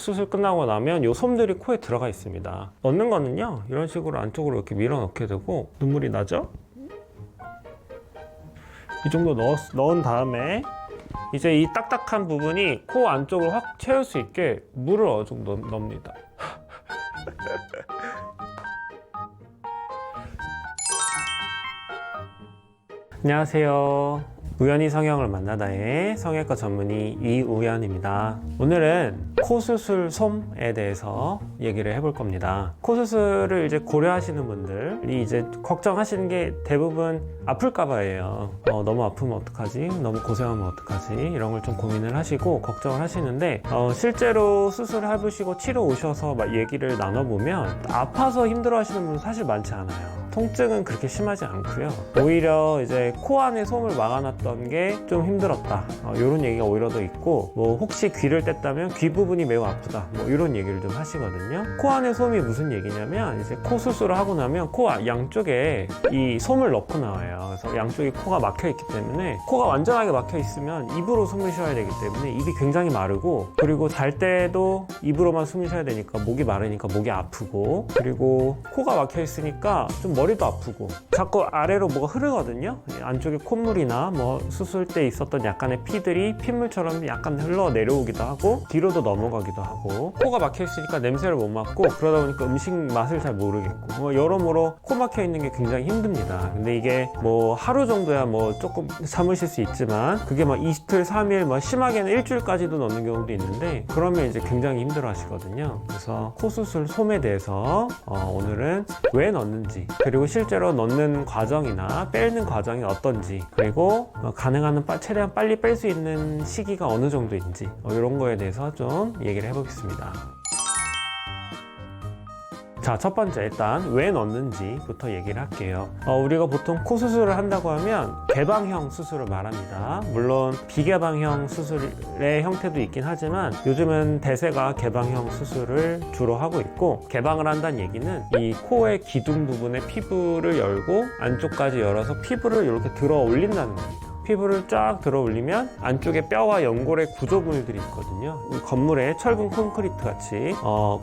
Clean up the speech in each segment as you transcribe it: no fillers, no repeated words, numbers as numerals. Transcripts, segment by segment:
수술 끝나고 나면 요 솜들이 코에 들어가 있습니다. 넣는 거는요, 이런 식으로 안쪽으로 이렇게 밀어 넣게 되고, 눈물이 나죠? 이 정도 넣은 다음에 이제 이 딱딱한 부분이 코 안쪽을 확 채울 수 있게 물을 어느 정도 넣습니다. 안녕하세요. 우연히 성형을 만나다의 성형외과 전문의 이우연입니다. 오늘은 코 수술 솜에 대해서 얘기를 해볼 겁니다. 코 수술을 이제 고려하시는 분들이 이제 걱정하시는 게 대부분 아플까봐예요. 너무 아프면 어떡하지? 너무 고생하면 어떡하지? 이런 걸 좀 고민을 하시고 걱정을 하시는데 실제로 수술을 해보시고 치료 오셔서 막 얘기를 나눠보면 아파서 힘들어 하시는 분은 사실 많지 않아요. 통증은 그렇게 심하지 않고요. 오히려 이제 코 안에 솜을 막아놨던 게 좀 힘들었다. 이런 얘기가 오히려 더 있고, 뭐 혹시 귀를 뗐다면 귀 부분이 매우 아프다. 뭐 이런 얘기를 좀 하시거든요. 코 안에 솜이 무슨 얘기냐면 이제 코 수술을 하고 나면 코 양쪽에 이 솜을 넣고 나와요. 그래서 양쪽에 코가 막혀 있기 때문에 코가 완전하게 막혀 있으면 입으로 숨을 쉬어야 되기 때문에 입이 굉장히 마르고, 그리고 잘 때도 입으로만 숨을 쉬어야 되니까 목이 마르니까 목이 아프고, 그리고 코가 막혀 있으니까 좀 머리도 아프고 자꾸 아래로 뭐가 흐르거든요. 안쪽에 콧물이나 뭐 수술 때 있었던 약간의 피들이 핏물처럼 약간 흘러 내려오기도 하고 뒤로도 넘어가기도 하고, 코가 막혀 있으니까 냄새를 못 맡고 그러다 보니까 음식 맛을 잘 모르겠고, 뭐 여러모로 코 막혀 있는 게 굉장히 힘듭니다. 근데 이게 뭐 하루 정도야 뭐 조금 참으실 수 있지만 그게 막 이틀, 3일, 뭐 심하게는 일주일까지도 넣는 경우도 있는데 그러면 이제 굉장히 힘들어 하시거든요. 그래서 코 수술 솜에 대해서 오늘은 왜 넣는지, 그리고 실제로 넣는 과정이나 빼는 과정이 어떤지, 그리고 가능한 한 최대한 빨리 뺄 수 있는 시기가 어느 정도인지 이런 거에 대해서 좀 얘기를 해보겠습니다. 자, 첫 번째 일단 왜 넣는지부터 얘기를 할게요. 우리가 보통 코 수술을 한다고 하면 개방형 수술을 말합니다. 물론 비개방형 수술의 형태도 있긴 하지만 요즘은 대세가 개방형 수술을 주로 하고 있고, 개방을 한다는 얘기는 이 코의 기둥 부분의 피부를 열고 안쪽까지 열어서 피부를 이렇게 들어 올린다는 겁니다. 피부를 쫙 들어 올리면 안쪽에 뼈와 연골의 구조물들이 있거든요. 이 건물에 철근 콘크리트 같이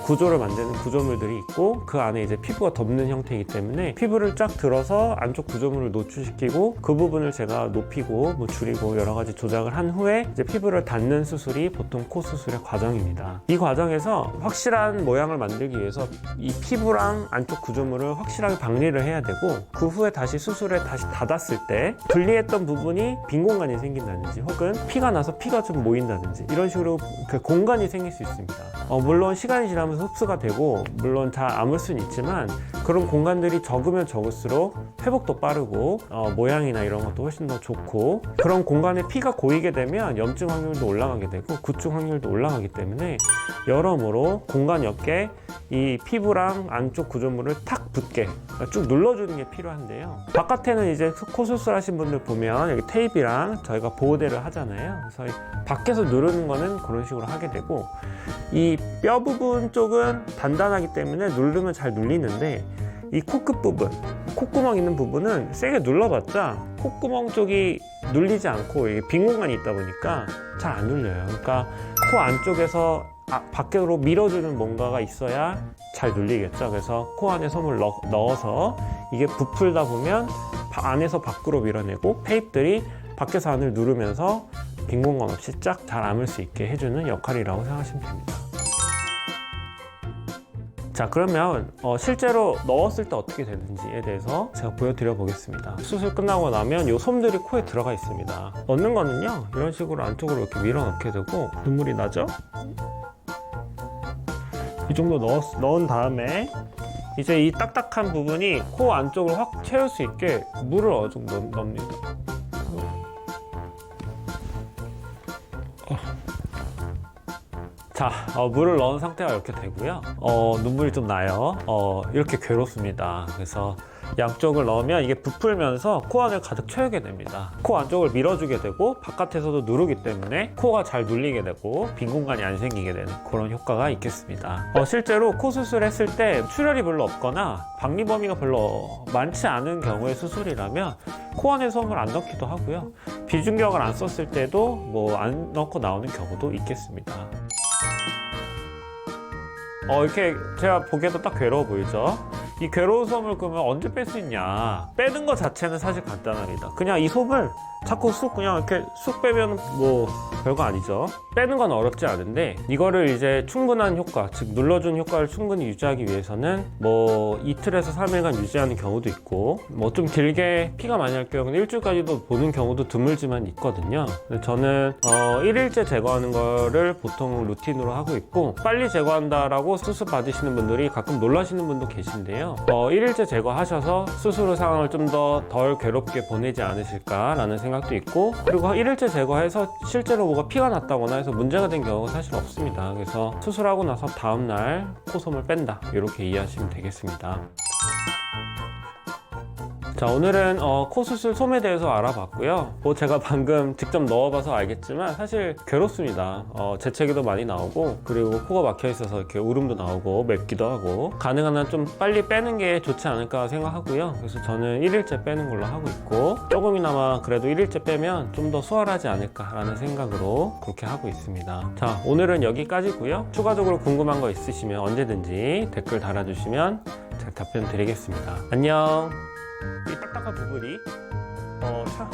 구조를 만드는 구조물들이 있고, 그 안에 이제 피부가 덮는 형태이기 때문에 피부를 쫙 들어서 안쪽 구조물을 노출시키고 그 부분을 제가 높이고 뭐 줄이고 여러 가지 조작을 한 후에 이제 피부를 닫는 수술이 보통 코 수술의 과정입니다. 이 과정에서 확실한 모양을 만들기 위해서 이 피부랑 안쪽 구조물을 확실하게 박리를 해야 되고, 그 후에 다시 수술에 다시 닫았을 때 분리했던 부분이 빈 공간이 생긴다든지 혹은 피가 나서 피가 좀 모인다든지 이런 식으로 그 공간이 생길 수 있습니다. 물론 시간이 지나면서 흡수가 되고 물론 잘 아물 수는 있지만 그런 공간들이 적으면 적을수록 회복도 빠르고 모양이나 이런 것도 훨씬 더 좋고, 그런 공간에 피가 고이게 되면 염증 확률도 올라가게 되고 구충 확률도 올라가기 때문에 여러모로 공간 옆에 이 피부랑 안쪽 구조물을 탁 붙게 쭉 눌러주는 게 필요한데요. 바깥에는 이제 코 수술하신 분들 보면 여기 테이프랑 저희가 보호대를 하잖아요. 그래서 밖에서 누르는 거는 그런 식으로 하게 되고, 이 뼈 부분 쪽은 단단하기 때문에 누르면 잘 눌리는데 이 코끝 부분, 콧구멍 있는 부분은 세게 눌러봤자 콧구멍 쪽이 눌리지 않고 이게 빈 공간이 있다 보니까 잘 안 눌려요. 그러니까 코 안쪽에서 밖으로 밀어주는 뭔가가 있어야 잘 눌리겠죠. 그래서 코 안에 솜을 넣어서 이게 부풀다 보면 안에서 밖으로 밀어내고 페입들이 밖에서 안을 누르면서 빈 공간 없이 쫙 잘 아물 수 있게 해주는 역할이라고 생각하시면 됩니다. 자, 그러면 실제로 넣었을 때 어떻게 되는지에 대해서 제가 보여드려 보겠습니다. 수술 끝나고 나면 이 솜들이 코에 들어가 있습니다. 넣는 거는요, 이런 식으로 안쪽으로 이렇게 밀어 넣게 되고, 눈물이 나죠? 이 정도 넣은 다음에 이제 이 딱딱한 부분이 코 안쪽을 확 채울 수 있게 물을 어느 정도 넣습니다. 자, 물을 넣은 상태가 이렇게 되고요. 눈물이 좀 나요. 이렇게 괴롭습니다. 그래서 양쪽을 넣으면 이게 부풀면서 코 안을 가득 채우게 됩니다. 코 안쪽을 밀어주게 되고 바깥에서도 누르기 때문에 코가 잘 눌리게 되고 빈 공간이 안 생기게 되는 그런 효과가 있겠습니다. 실제로 코 수술했을 때 출혈이 별로 없거나 박리 범위가 별로 많지 않은 경우의 수술이라면 코 안에 솜을 안 넣기도 하고요. 비중격을 안 썼을 때도 뭐 안 넣고 나오는 경우도 있겠습니다. 이렇게 제가 보기에도 딱 괴로워 보이죠? 이 괴로운 솜을 그러면 언제 뺄 수 있냐? 빼는 것 자체는 사실 간단합니다. 그냥 이 솜을 자꾸 쑥 그냥 이렇게 쑥 빼면 뭐 별거 아니죠. 빼는 건 어렵지 않은데 이거를 이제 충분한 효과, 즉 눌러준 효과를 충분히 유지하기 위해서는 뭐 이틀에서 3일간 유지하는 경우도 있고 뭐 좀 길게 피가 많이 날 경우는 일주일까지도 보는 경우도 드물지만 있거든요. 근데 저는 1일째 제거하는 거를 보통 루틴으로 하고 있고, 빨리 제거한다라고 수술 받으시는 분들이 가끔 놀라시는 분도 계신데요. 1일째 제거하셔서 수술 후 상황을 좀 더 덜 괴롭게 보내지 않으실까라는 생각도 있고, 그리고 1일째 제거해서 실제로 뭐가 피가 났다거나 해서 문제가 된 경우가 사실 없습니다. 그래서 수술하고 나서 다음날 코솜을 뺀다, 이렇게 이해하시면 되겠습니다. 자, 오늘은 코 수술 솜에 대해서 알아봤고요. 뭐 제가 방금 직접 넣어봐서 알겠지만 사실 괴롭습니다. 재채기도 많이 나오고, 그리고 코가 막혀 있어서 이렇게 울음도 나오고 맵기도 하고, 가능한 한 좀 빨리 빼는 게 좋지 않을까 생각하고요. 그래서 저는 1일째 빼는 걸로 하고 있고, 조금이나마 그래도 1일째 빼면 좀 더 수월하지 않을까라는 생각으로 그렇게 하고 있습니다. 자, 오늘은 여기까지고요. 추가적으로 궁금한 거 있으시면 언제든지 댓글 달아주시면 제가 답변 드리겠습니다. 안녕. 이 딱딱한 부분이 차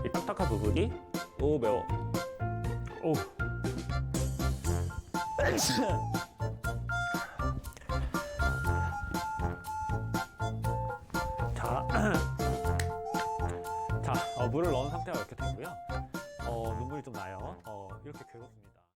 이 딱딱한 부분이 너무 매워. 오. 자, 물을 넣은 상태가 이렇게 되고요. 눈물이 좀 나요. 이렇게 괴롭습니다.